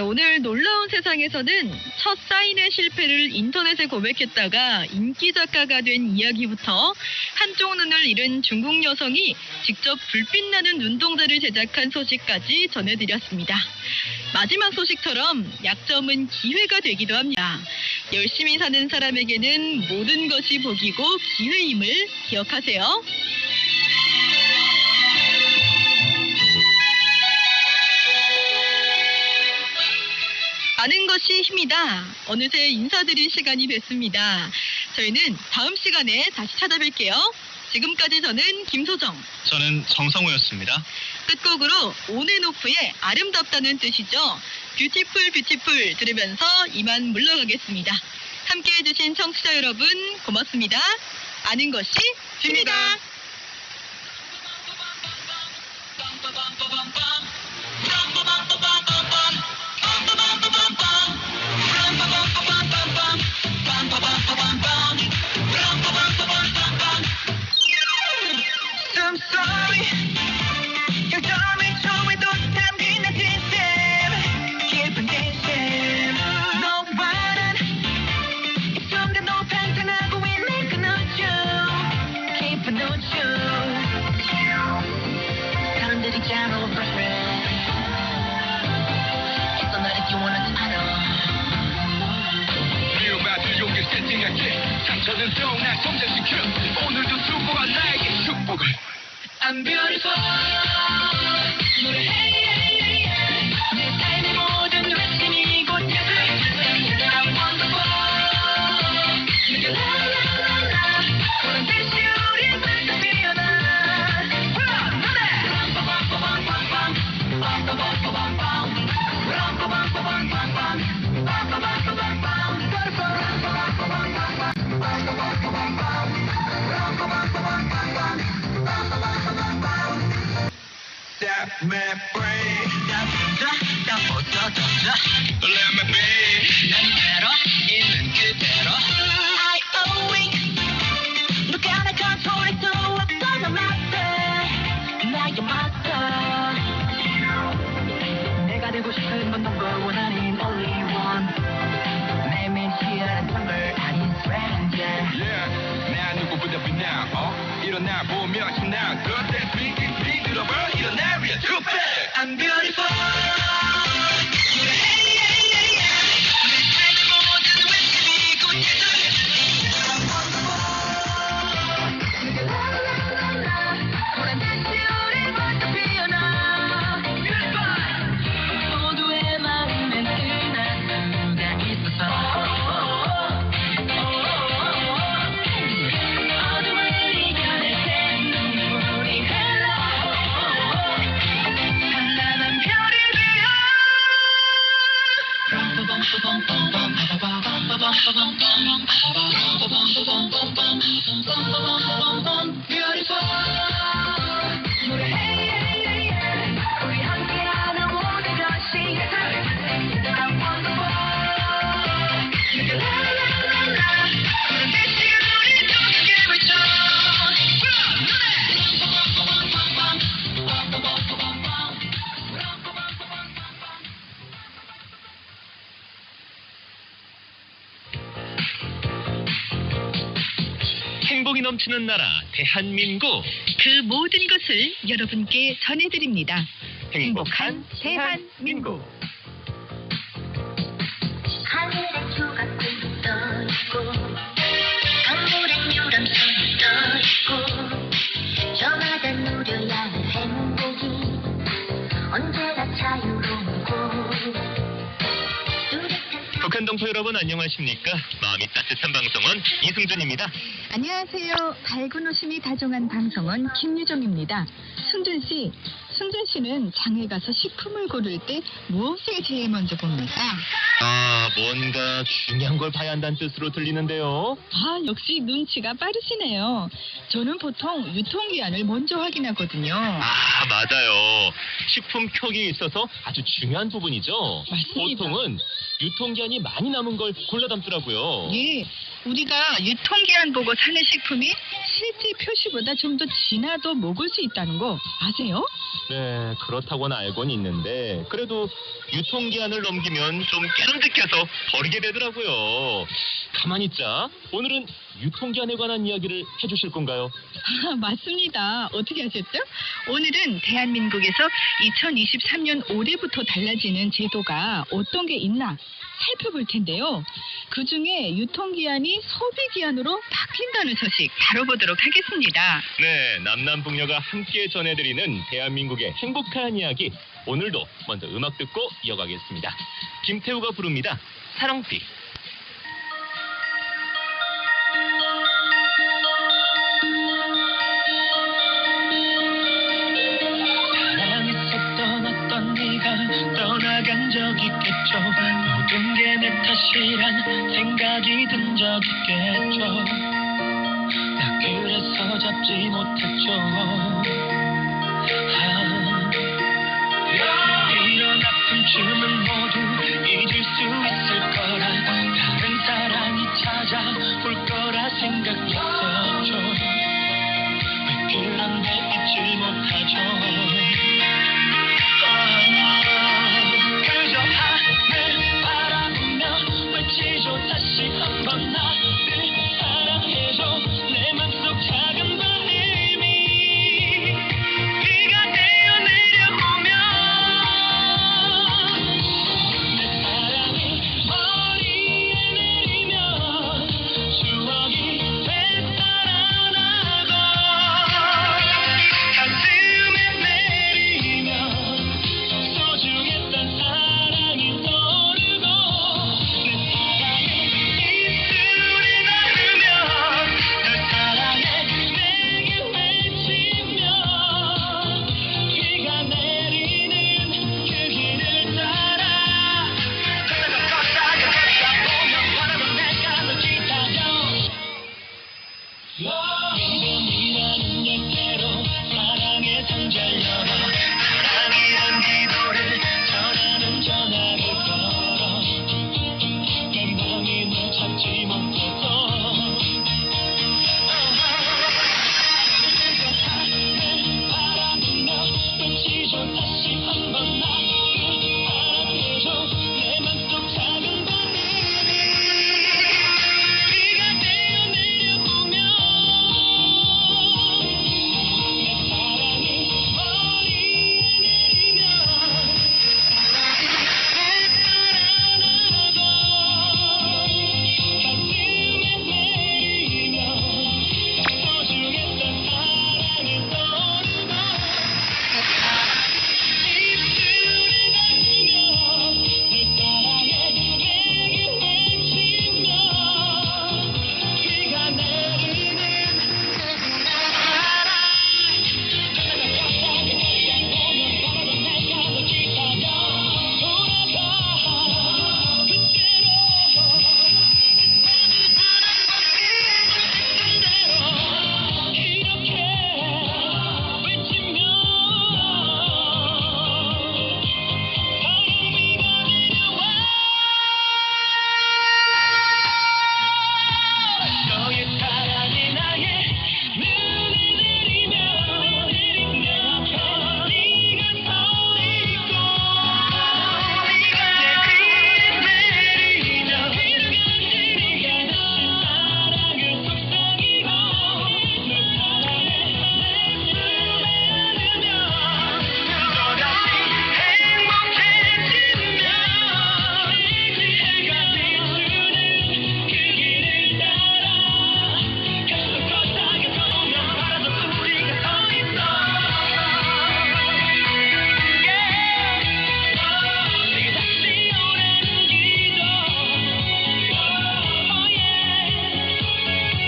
오늘 놀라운 세상에서는 첫 사인회 실패를 인터넷에 고백했다가 인기 작가가 된 이야기부터 한쪽 눈을 잃은 중국 여성이 직접 불빛 나는 눈동자를 제작한 소식까지 전해드렸습니다. 마지막 소식처럼 약점은 기회가 되기도 합니다. 열심히 사는 사람에게는 모든 것이 복이고 기회임을 기억하세요. 아는 것이 힘이다. 어느새 인사드릴 시간이 됐습니다. 저희는 다음 시간에 다시 찾아뵐게요. 지금까지 저는 김소정. 저는 정성우였습니다. 끝곡으로 온앤오프의 아름답다는 뜻이죠. 뷰티풀 뷰티풀 들으면서 이만 물러가겠습니다. 함께해 주신 청취자 여러분 고맙습니다. 아는 것이 힘이다. I'm sorry. 결점을 초에도 담긴 내 시스템 깊은 뒷심 너와는 이 순간도 팽창하고 있는 그 노출 깊은 노출 사람들이 잘 overreact It's not if you wanna 알아 위험하들 용기 세팅할게 상처는 날 성장시켜 오늘도 수고가 나에게 축복을 I'm beautiful 노래해 내 삶의 모든 외침이 곧 I'm wonderful 내게 라라라라 그런 듯이 우리 벌써 피어나 That my brain 다 벗어던져 Let me be 난 그대로 있는 그대로 I awake 누가 날 컨트롤할 수 없어 너 master 나의 master 내가 되고 싶은 건 number one 아닌 only one 매일매일 희한한 텀블 아닌 stranger Yeah 나 누구보다 빛나 일어나 보면 신나 그때 빙빙 들어봐 일어나 위에 two back I'm beautiful 노래해 내 삶의 모든 외침이 곧 I'm wonderful 내가 라라라라 보란 듯이 우리 벌써 피어나 Beautiful 모두의 마음엔 흔한 수가 있어서 어둠을 이겨낼 새 눈물이 흘러 찬란한 별이 되어 Beautiful 노래해 우리 함께하는 모든 것이 I'm wonderful 내가 라라라라 그런 듯이 우리 또 크게 외쳐 행복이 넘치는 나라 대한민국. 그 모든 것을 여러분께 전해드립니다. 행복한 대한민국. 하늘엔 조각구름 떠있고 강물엔 유람선이 떠있고 저마다 누려야 할 행복이 언제나 자유로운 곳 북한 동포 여러분 안녕하십니까? 마음이 따뜻한 방송은 이승준입니다. 안녕하세요. 밝은 웃음이 다정한 방송은 김유정입니다. 승준 씨는 장에 가서 식품을 고를 때 무엇을 제일 먼저 봅니까? 뭔가 중요한 걸 봐야 한다는 뜻으로 들리는데요. 역시 눈치가 빠르시네요. 저는 보통 유통기한을 먼저 확인하거든요. 맞아요. 식품 표기에 있어서 아주 중요한 부분이죠. 맞습니다. 보통은 유통기한이 많이 남은 걸 골라 담더라고요. 예, 우리가 유통기한 보고 사는 식품이 실제 표시보다 좀 더 지나도 먹을 수 있다는 거 아세요? 네, 그렇다고는 알고는 있는데 그래도 유통기한을 넘기면 좀 깨름직해서 버리게 되더라고요. 가만히 있자. 오늘은 유통기한에 관한 이야기를 해주실 건가요? 맞습니다. 어떻게 하셨죠? 오늘은 대한민국에서 2023년 올해부터 달라지는 제도가 어떤 게 있나 살펴볼 텐데요. 그중에 유통기한이 소비기한으로 바뀐다는 소식 다뤄보도록 하겠습니다. 네, 남남북녀가 함께 전해드리는 대한민국의 행복한 이야기. 오늘도 먼저 음악 듣고 이어가겠습니다. 김태우가 부릅니다. 사랑빛. 사랑했었던 어떤 네가 떠나간 적 있겠죠. 모든 게 내 탓이란 생각이 든 적 있겠죠. 나 그래서 잡지 못했죠. 이런 아픔쯤은 모두 잊을 수 있을 거라, 다른 사랑이 찾아올 거라 생각했었죠. 왜 그런데 잊질 못하죠. 그저 하늘 바라보며 외치죠. 다시 한번 나를 사랑해줘. 내 맘속 작은 바람이 비가 되어 내려오면 내 사랑이 머리에 내리면 추억이 되살아나고 가슴에 내리면 소중했던 사랑이 떠오르고 내 사랑이 입술에 닿으면 널 사랑해 내게 외치며 비가 내리는 그 길을 따라 걷다가 걷다 보면 바라본 내가 널 기다려. 믿음이라는 열쇠로 사랑의 상자를 열어 사랑이란 기도를 전하는 전화를 걸어 내 맘이 널 찾지 못해서 하늘 바라보며 외치죠. 다시 한번 나를 사랑해줘. 내 맘속 작은 바람이 비가 되어 내려오면 내 사랑이 머리에 내리면 가슴에 내리면 소중했던 사랑이 떠오르고 입술에 닿으면 널 사랑해 내게 외치며 비가 내리는 그 나라 걷다가 보면 바라본 내가 널 기다려. 돌아가 그때로 이렇게 외치며 바람이가 내려와 너의 사랑이 나의 눈에 내리면 내 앞에 네가 서 있고 내 귀에 내리면 네가 다시 사랑을 속삭이고 널 사랑해 내 품에 안으면 또다시 행복해지면 해가 비추는 그 길을 따라 계속 걷다가 보면 바라도 우리가 서 있어. 내게 다시 오라는 기도.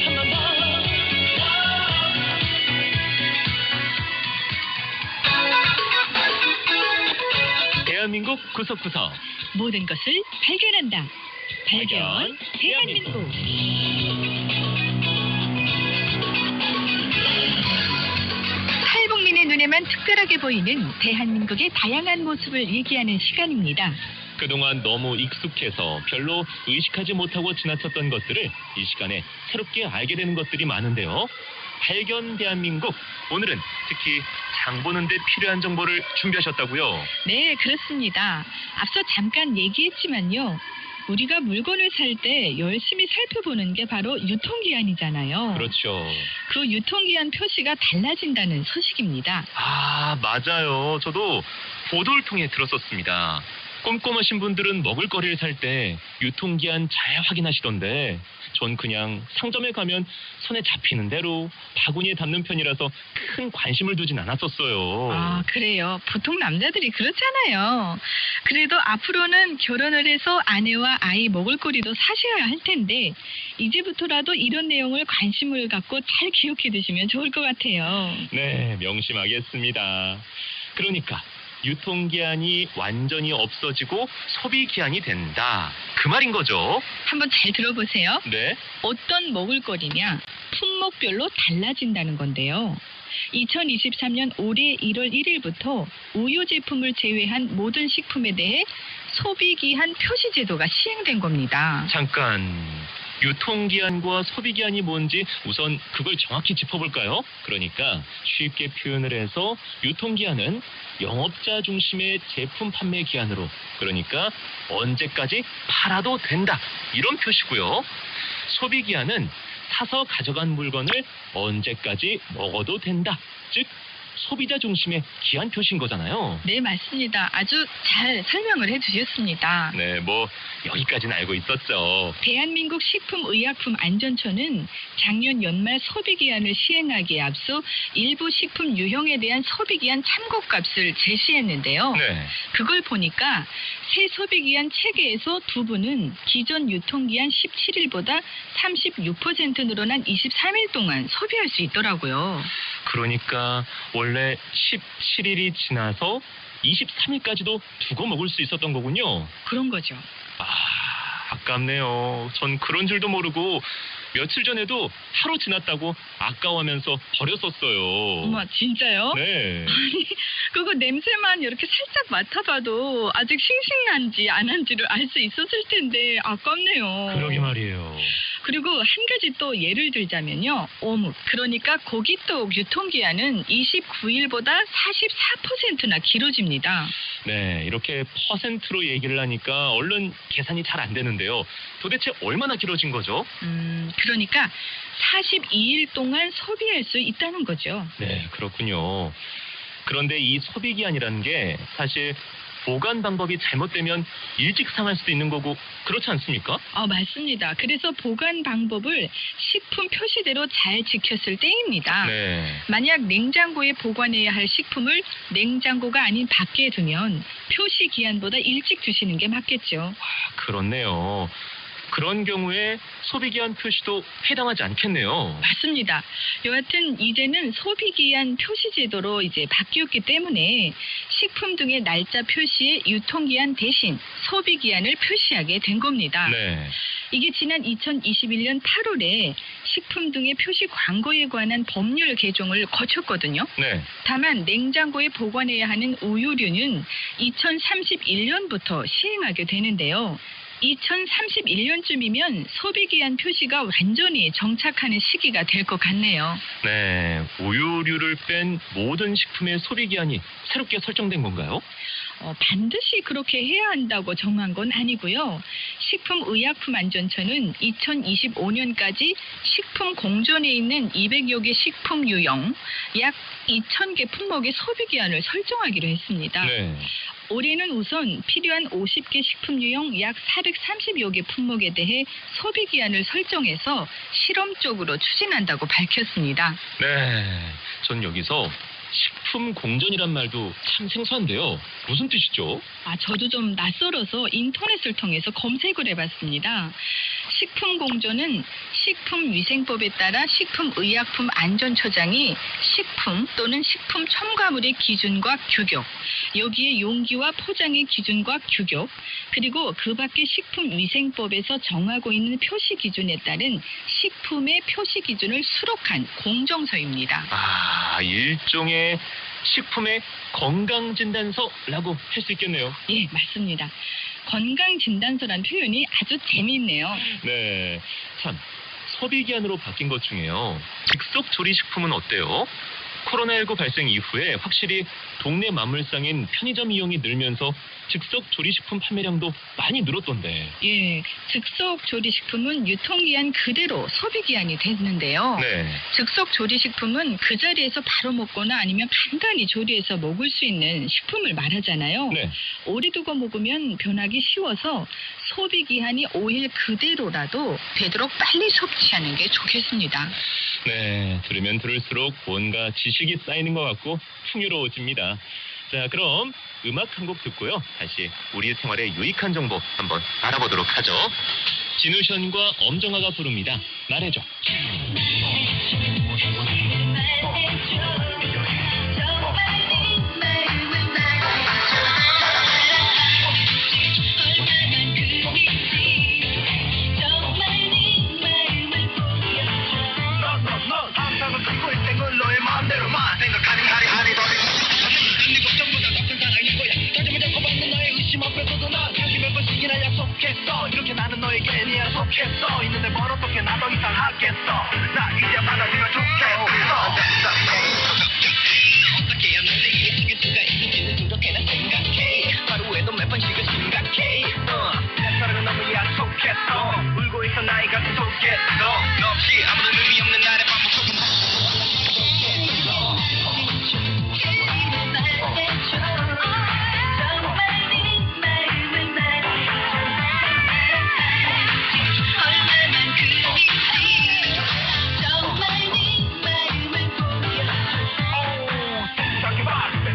한 번 더. 대한민국 구석구석. 모든 것을 발견한다. 발견 대한민국. 탈북민의 눈에만 특별하게 보이는 대한민국의 다양한 모습을 얘기하는 시간입니다. 그동안 너무 익숙해서 별로 의식하지 못하고 지나쳤던 것들을 이 시간에 새롭게 알게 되는 것들이 많은데요. 발견 대한민국, 오늘은 특히 장 보는 데 필요한 정보를 준비하셨다고요? 네, 그렇습니다. 앞서 잠깐 얘기했지만요. 우리가 물건을 살 때 열심히 살펴보는 게 바로 유통기한이잖아요. 그렇죠. 그 유통기한 표시가 달라진다는 소식입니다. 아, 맞아요. 저도 보도를 통해 들었었습니다. 꼼꼼하신 분들은 먹을거리를 살 때 유통기한 잘 확인하시던데 전 그냥 상점에 가면 손에 잡히는 대로 바구니에 담는 편이라서 큰 관심을 두진 않았었어요. 아, 그래요. 보통 남자들이 그렇잖아요. 그래도 앞으로는 결혼을 해서 아내와 아이 먹을거리도 사셔야 할 텐데 이제부터라도 이런 내용을 관심을 갖고 잘 기억해 두시면 좋을 것 같아요. 네, 명심하겠습니다. 그러니까 유통기한이 완전히 없어지고 소비기한이 된다. 그 말인 거죠? 한번 잘 들어보세요. 네. 어떤 먹을거리냐? 품목별로 달라진다는 건데요. 2023년 올해 1월 1일부터 우유 제품을 제외한 모든 식품에 대해 소비기한 표시 제도가 시행된 겁니다. 잠깐. 유통기한과 소비기한이 뭔지 우선 그걸 정확히 짚어볼까요? 그러니까 쉽게 표현을 해서 유통기한은 영업자 중심의 제품 판매 기한으로, 그러니까 언제까지 팔아도 된다, 이런 표시고요. 소비기한은 사서 가져간 물건을 언제까지 먹어도 된다, 즉 소비자 중심의 기한 표시인 거잖아요. 네, 맞습니다. 아주 잘 설명을 해주셨습니다. 네, 뭐 여기까지는 알고 있었죠. 대한민국 식품의약품안전처는 작년 연말 소비기한을 시행하기에 앞서 일부 식품 유형에 대한 소비기한 참고값을 제시했는데요. 네. 그걸 보니까 새 소비기한 체계에서 두부는 기존 유통기한 17일보다 36% 늘어난 23일 동안 소비할 수 있더라고요. 그러니까 원래 17일이 지나서 23일까지도 두고 먹을 수 있었던 거군요. 그런 거죠. 아깝네요. 전 그런 줄도 모르고 며칠 전에도 하루 지났다고 아까워하면서 버렸었어요. 어머, 진짜요? 네. 그거 냄새만 이렇게 살짝 맡아봐도 아직 싱싱한지 안 한지를 알 수 있었을 텐데 아깝네요. 그러게 말이에요. 그리고 한 가지 또 예를 들자면요. 어묵, 그러니까 고깃떡 유통기한은 29일보다 44%나 길어집니다. 네, 이렇게 퍼센트로 얘기를 하니까 얼른 계산이 잘 안 되는데요. 도대체 얼마나 길어진 거죠? 그러니까 42일 동안 소비할 수 있다는 거죠. 네, 그렇군요. 그런데 이 소비기한이라는 게 사실 보관 방법이 잘못되면 일찍 상할 수도 있는 거고 그렇지 않습니까? 맞습니다. 그래서 보관 방법을 식품 표시대로 잘 지켰을 때입니다. 네. 만약 냉장고에 보관해야 할 식품을 냉장고가 아닌 밖에 두면 표시 기한보다 일찍 두시는 게 맞겠죠. 그렇네요. 그런 경우에 소비기한 표시도 해당하지 않겠네요. 맞습니다. 여하튼 이제는 소비기한 표시 제도로 이제 바뀌었기 때문에 식품 등의 날짜 표시에 유통기한 대신 소비기한을 표시하게 된 겁니다. 네. 이게 지난 2021년 8월에 식품 등의 표시 광고에 관한 법률 개정을 거쳤거든요. 네. 다만 냉장고에 보관해야 하는 우유류는 2031년부터 시행하게 되는데요. 2031년쯤이면 소비기한 표시가 완전히 정착하는 시기가 될 것 같네요. 네. 우유류를 뺀 모든 식품의 소비기한이 새롭게 설정된 건가요? 반드시 그렇게 해야 한다고 정한 건 아니고요. 식품의약품안전처는 2025년까지 식품 공존에 있는 200여 개 식품 유형, 약 2,000개 품목의 소비기한을 설정하기로 했습니다. 네. 올해는 우선 필요한 50개 식품 유형 약 430여 개 품목에 대해 소비기한을 설정해서 실험적으로 추진한다고 밝혔습니다. 네. 전 여기서 식품 공존이란 말도 참 생소한데요. 무슨 뜻이죠? 저도 좀 낯설어서 인터넷을 통해서 검색을 해봤습니다. 식품 공존은 식품위생법에 따라 식품의약품안전처장이 식품 또는 식품 첨가물의 기준과 규격, 여기에 용기와 포장의 기준과 규격, 그리고 그 밖의 식품위생법에서 정하고 있는 표시 기준에 따른 식품의 표시 기준을 수록한 공정서입니다. 일종의 식품의 건강진단서라고 할 수 있겠네요. 예, 맞습니다. 건강진단서란 표현이 아주 재미있네요. 네, 참 소비 기한으로 바뀐 것 중에요. 즉석 조리식품은 어때요? 코로나19 발생 이후에 확실히 동네 만물상인 편의점 이용이 늘면서 즉석 조리식품 판매량도 많이 늘었던데. 예, 즉석 조리식품은 유통기한 그대로 소비기한이 됐는데요. 네, 즉석 조리식품은 그 자리에서 바로 먹거나 아니면 간단히 조리해서 먹을 수 있는 식품을 말하잖아요. 네. 오래 두고 먹으면 변하기 쉬워서 소비기한이 5일 그대로라도 되도록 빨리 섭취하는 게 좋겠습니다. 네, 들으면 들을수록 뭔가 지식이 쌓이는 것 같고 풍요로워집니다. 자, 그럼 음악 한 곡 듣고요. 다시 우리 생활에 유익한 정보 한번 알아보도록 하죠. 진우션과 엄정화가 부릅니다. 말해줘. 항상 듣고 있는 걸 너의 마음대로만 생각하는 하리 네 걱정보다 같은 사랑인 거야. 다짐을 잡고 받는 나의 의심 앞에서도 난 여기 몇 번씩이나 약속했어. 이렇게 나는 너에게 네 약속했어. 있는데 뭘 어떻게 나 더 이상 하겠어. 나 이제 받아주면 좋겠어. 어떻게 해야 너를 이길 수가 있는지는 그렇게 난 생각해. 하루에도 몇 번씩은 심각해. 내 사랑은 너무 약속했어. 울고 있어 나의 가슴 속에 너 없이 아무런 의미 없는 날의 반복 속은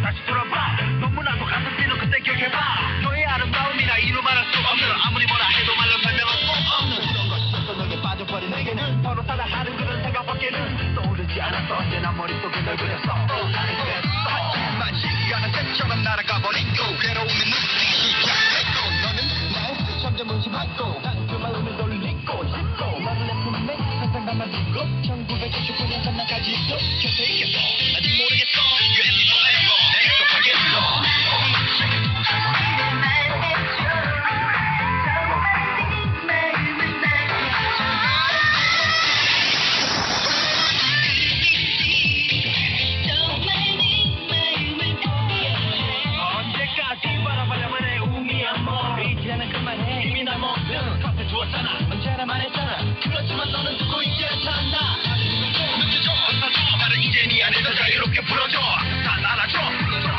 다시 돌아봐. 너무나도 가슴 뛰는 그때 기억해봐. 너의 아름다움이나 이루 말할 수 없는 아무리 뭐라 해도 말로 설명할 수 없는 그런 것이 있어. 너에게 빠져버린 내게는 서로 사랑하는 그런 생각밖에는 떠오르지 않았어. 언제나 머릿속에 널 그렸어. 나는 그랬어. 하지만 시간은 새처럼 날아가버리고 괴로움이 누구지 시작했고 너는 날 점점 의심하고 난 그 마음을 돌리고 싶고 나를 내 품에 항상 담아두고 1999년 전날까지 곁에 있겠어. 아직 모르겠어. You have me forever. 내 약속하겠어. 언제까지 바라보려면 해 우미한 뭐 이제는 그만해. 이미 날 모든 탓해 주었잖아. 언제나 말했잖아. 그렇지만 너는 듣고 있지 않잖아. 느껴줘 벗어줘 나를 이제 네 안에서 자유롭게 불어줘. 난 알아줘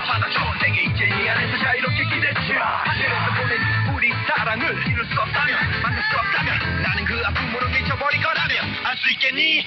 받아줘 내게 이제 네 안에서 자유롭게 기대줘. 하늘에서 보낸 우리 사랑을 이룰 수 없다면 만날 수 없다면 나는 그 아픔으로 미쳐버릴 거라면 알 수 있겠니?